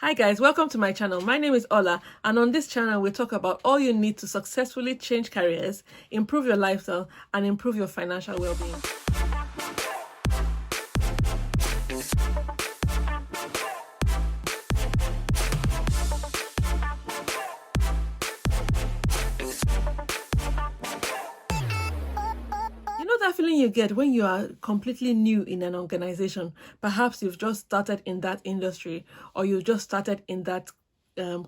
Hi guys, welcome to my channel. My name is Ola, and on this channel we talk about all you need to successfully change careers, improve your lifestyle, and improve your financial well-being. You know that feeling you get when you are completely new in an organization? Perhaps you've just started in that industry, or you've just started in that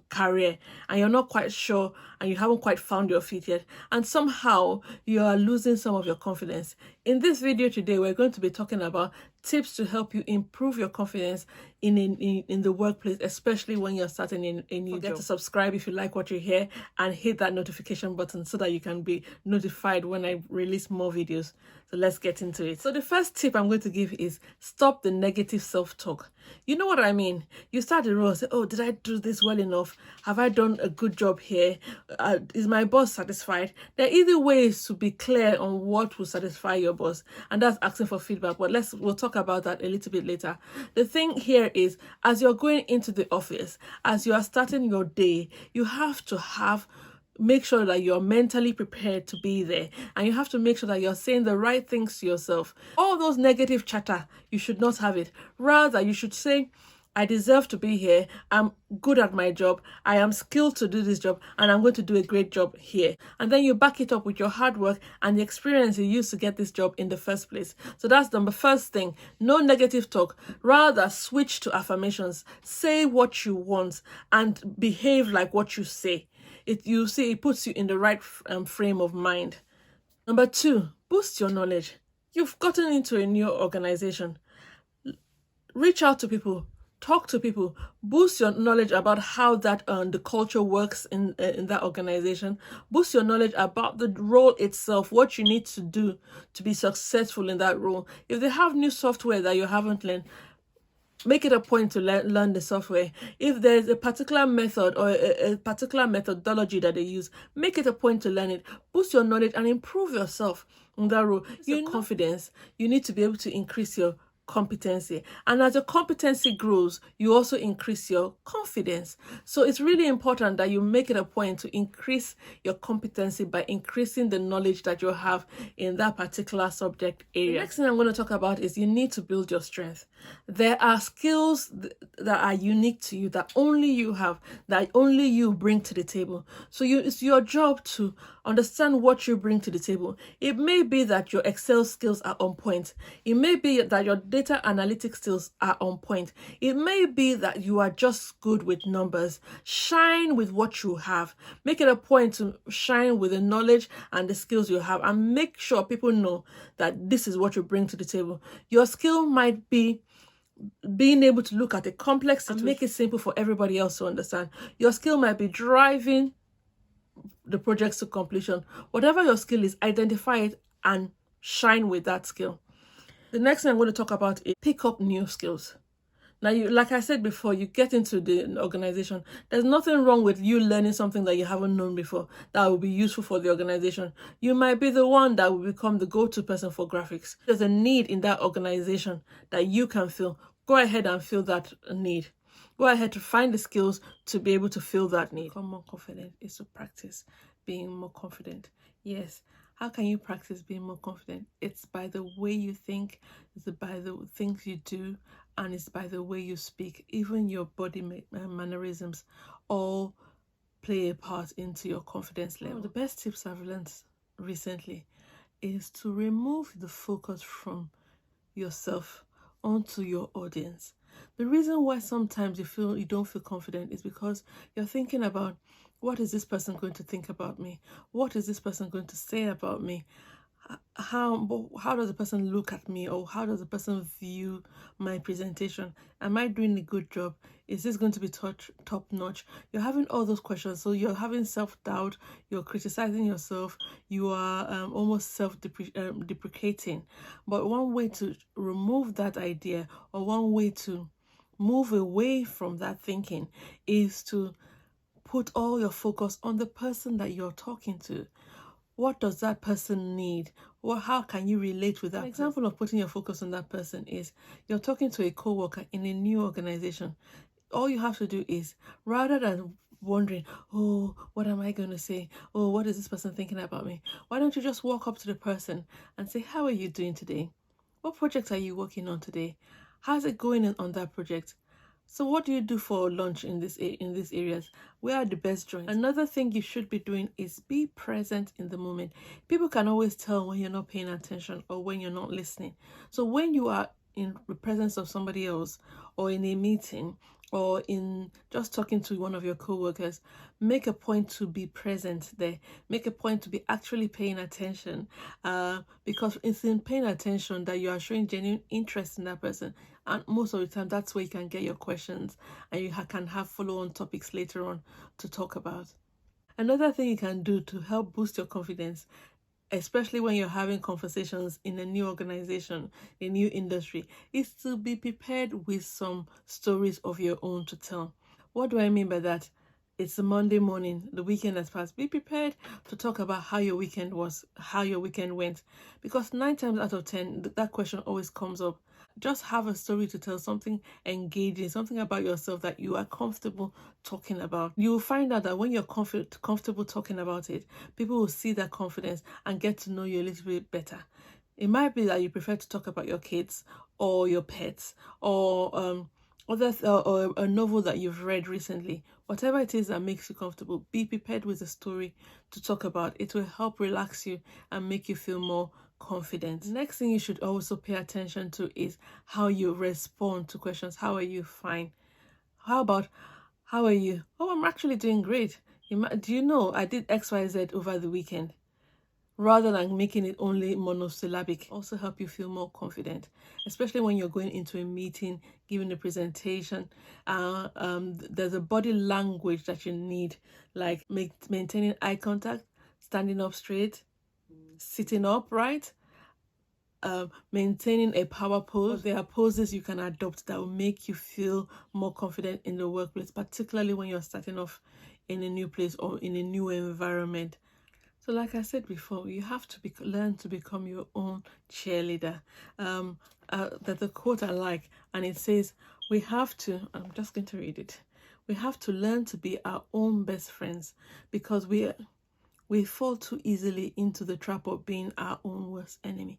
career, and you're not quite sure and you haven't quite found your feet yet, and somehow you are losing some of your confidence. In this video today, we're going to be talking about tips to help you improve your confidence in the workplace, especially when you're starting in a new job. Forget to subscribe if you like what you hear, and hit that notification button so that you can be notified when I release more videos. So let's get into it. So the first tip I'm going to give is stop the negative self-talk. You know what I mean? You start the role and say, oh, did I do this well enough? Have I done a good job here? Is my boss satisfied? There are either ways to be clear on what will satisfy your boss, and that's asking for feedback, but we'll talk about that a little bit later. The thing here is, as you're going into the office, as you are starting your day, you have to make sure that you're mentally prepared to be there, and you have to make sure that you're saying the right things to yourself. All those negative chatter, you should not have it. Rather, you should say, I deserve to be here. I'm good at my job. I am skilled to do this job, and I'm going to do a great job here. And then you back it up with your hard work and the experience you used to get this job in the first place. So that's the first thing. No negative talk. Rather, switch to affirmations. Say what you want and behave like what you say. It puts you in the right frame of mind. Number 2, boost your knowledge. You've gotten into a new organization. Reach out to people. Talk to people. Boost your knowledge about how that the culture works in that organization. Boost your knowledge about the role itself, what you need to do to be successful in that role. If they have new software that you haven't learned, make it a point to learn the software. If there's a particular method or a particular methodology that they use, make it a point to learn it. Boost your knowledge and improve yourself in that role. Your confidence, you need to be able to increase your competency, and as your competency grows, you also increase your confidence. So it's really important that you make it a point to increase your competency by increasing the knowledge that you have in that particular subject area. The next thing I'm going to talk about is you need to build your strength. There are skills that are unique to you, that only you have, that only you bring to the table. So it's your job to understand what you bring to the table. It may be that your Excel skills are on point. It may be that your data analytics skills are on point. It may be that you are just good with numbers. Shine with what you have. Make it a point to shine with the knowledge and the skills you have, and make sure people know that this is what you bring to the table. Your skill might be being able to look at a complex situation and make it simple for everybody else to understand. Your skill might be driving the projects to completion. Whatever your skill is, identify it and shine with that skill. The next thing I'm going to talk about is pick up new skills. Now, like I said before, you get into the organization. There's nothing wrong with you learning something that you haven't known before that will be useful for the organization. You might be the one that will become the go-to person for graphics. There's a need in that organization that you can fill. Go ahead and fill that need. Go ahead to find the skills to be able to fill that need. Become more confident is to practice being more confident. Yes. How can you practice being more confident? It's by the way you think, it's by the things you do, and it's by the way you speak. Even your body mannerisms all play a part into your confidence level. One of the best tips I've learned recently is to remove the focus from yourself onto your audience. The reason why sometimes you don't feel confident is because you're thinking about, what is this person going to think about me? What is this person going to say about me? How does the person look at me, or how does the person view my presentation? Am I doing a good job? Is this going to be top notch? You're having all those questions, so you're having self-doubt, you're criticizing yourself, you are almost self-deprecating. But one way to remove that idea, or one way to move away from that thinking, is to put all your focus on the person that you're talking to. What does that person need? How can you relate with that? An example of putting your focus on that person is you're talking to a co-worker in a new organization. All you have to do is, rather than wondering, oh, what am I going to say? Oh, what is this person thinking about me? Why don't you just walk up to the person and say, how are you doing today? What projects are you working on today? How's it going on that project? So what do you do for lunch in these areas? Where are the best joints? Another thing you should be doing is be present in the moment. People can always tell when you're not paying attention or when you're not listening. So when you are in the presence of somebody else, or in a meeting, or in just talking to one of your co-workers, make a point to be present there. Make a point to be actually paying attention, because it's in paying attention that you are showing genuine interest in that person, and most of the time that's where you can get your questions, and you can have follow-on topics later on to talk about. Another thing you can do to help boost your confidence, especially when you're having conversations in a new organization, a new industry, is to be prepared with some stories of your own to tell. What do I mean by that? It's a Monday morning, the weekend has passed. Be prepared to talk about how your weekend was, how your weekend went. Because 9 times out of 10, that question always comes up. Just have a story to tell, something engaging, something about yourself that you are comfortable talking about. You will find out that when you're comfortable talking about it, people will see that confidence and get to know you a little bit better. It might be that you prefer to talk about your kids or your pets, or or a novel that you've read recently. Whatever it is that makes you comfortable, be prepared with a story to talk about. It will help relax you and make you feel more confident. The next thing you should also pay attention to is how you respond to questions. How are you? Fine. How about, how are you? Oh, I'm actually doing great. Do you know I did XYZ over the weekend? Rather than making it only monosyllabic, also help you feel more confident, especially when you're going into a meeting, giving a presentation. There's a body language that you need, like maintaining eye contact, standing up straight, sitting upright, maintaining a power pose. There are poses you can adopt that will make you feel more confident in the workplace, particularly when you're starting off in a new place or in a new environment. So like I said before, you have to learn to become your own cheerleader. There's a quote I like, and it says, we have to, I'm just going to read it. We have to learn to be our own best friends, because we fall too easily into the trap of being our own worst enemy.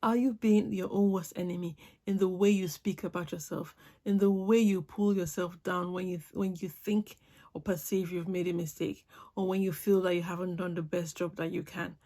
Are you being your own worst enemy in the way you speak about yourself, in the way you pull yourself down when you think or perceive you've made a mistake, or when you feel that you haven't done the best job that you can?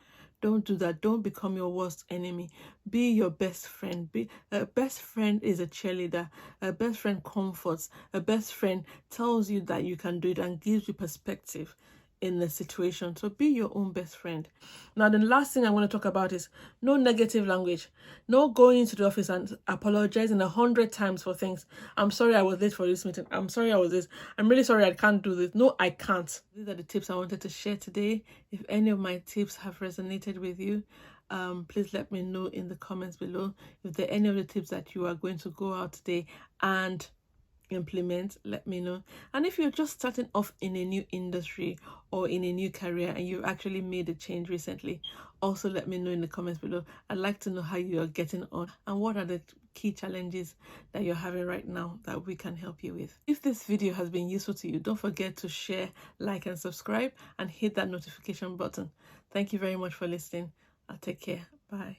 Don't do that. Don't become your worst enemy. Be your best friend. A best friend is a cheerleader. A best friend comforts. A best friend tells you that you can do it and gives you perspective in the situation. So be your own best friend. Now, the last thing I want to talk about is no negative language. No going into the office and apologizing 100 times for things. I'm sorry I was late for this meeting. I'm sorry I was this. I'm really sorry I can't do this. No, I can't. These are the tips I wanted to share today. If any of my tips have resonated with you, please let me know in the comments below. If there are any of the tips that you are going to go out today and implement, let me know. And if you're just starting off in a new industry or in a new career and you've actually made a change recently, also let me know in the comments below. I'd like to know how you're getting on and what are the key challenges that you're having right now that we can help you with. If this video has been useful to you, don't forget to share, like, and subscribe, and hit that notification button. Thank you very much for listening. I'll take care. Bye.